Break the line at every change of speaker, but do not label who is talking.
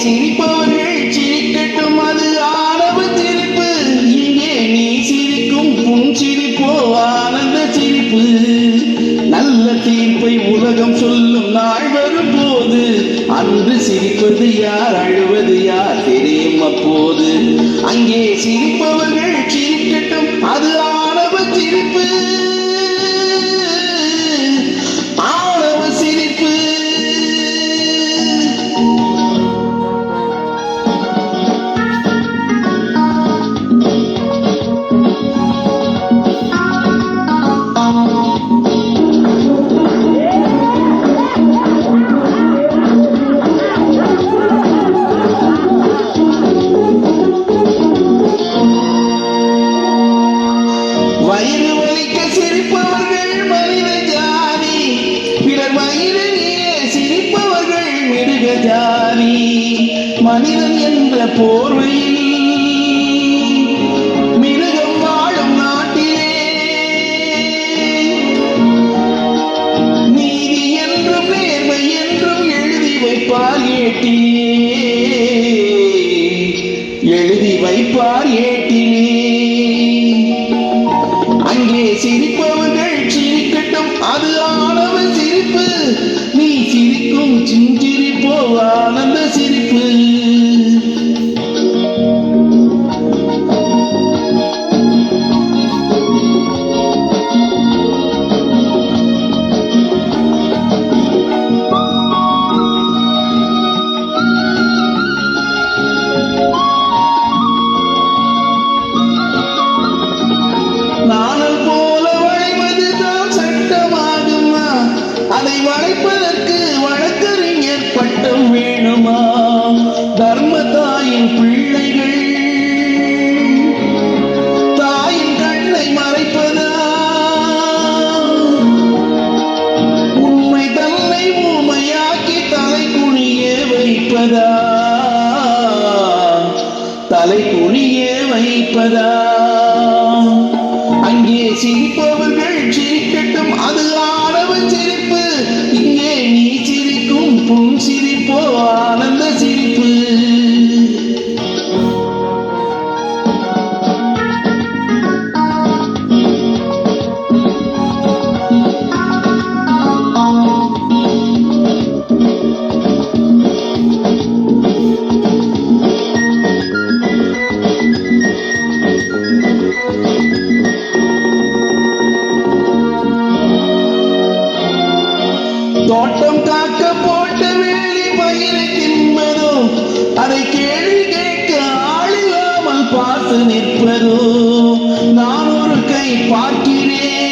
சிரிப்பவர்கள் சிரிக்கட்டும், அது ஆணவ சிரிப்பு. இங்கே நீ சிரிக்கும் புன்சிரிப்போ ஆனந்த சிரிப்பு. நல்ல தீர்ப்பை உலகம் சொல்லும் நாள் வரும் போது அன்று சிரிப்பது யார், அழுவது யார் தெரியும் அப்போது. அங்கே சிரிப்பவர்கள் சிரிக்கட்டும், அது ஆணவ சிரிப்பு. வயிறு வலிக்க சிரிப்பவர்கள் மனித ஜாதி, பிறர் வயிறையே சிரிப்பவர்கள் மிருக ஜாதி. மனிதன் என்ற போர்வையில் மிருகம் வாழும் நாட்டிலே நீதி என்றும் நேர்மை என்றும் எழுதி வைப்பார் ஏட்டிலே, எழுதி வைப்பார் ஏட்டிலே. அங்கே சிரிப்பவர்கள் சிரிக்கட்டும், அது ஆணவ சிரிப்பு. நீ சிரிக்கும் சிரிப்போ ஆனந்த சிரிப்பு. நாணல் போல வளைவதுதான் சட்டமாகுமா? அதை வளைப்பதற்கு வழக்கறிஞர் பட்டம் வேணுமா? தர்ம தாயின் பிள்ளைகள் தாயின் கண்ணை மறைப்பதா? உண்மை தன்னை ஊமையாக்கி தலை குனிய வைப்பதா? தலை குனிய வைப்பதா? அங்கே சிரிப்பவர்கள் சிரிக்கட்டும், அது ஆணவ சிரிப்பு. இங்கே நீ சிரிக்கும் புன் சிரிப்போ ஆனந்த சிரிப்பு. தோட்டம் காக்க போட்ட வேலி பயிரை தின்பதோ, அதை கேள்வி கேட்க ஆளில்லாமல் பார்த்து நிற்பதோ. நான் ஒரு கை பார்க்கிறேன்,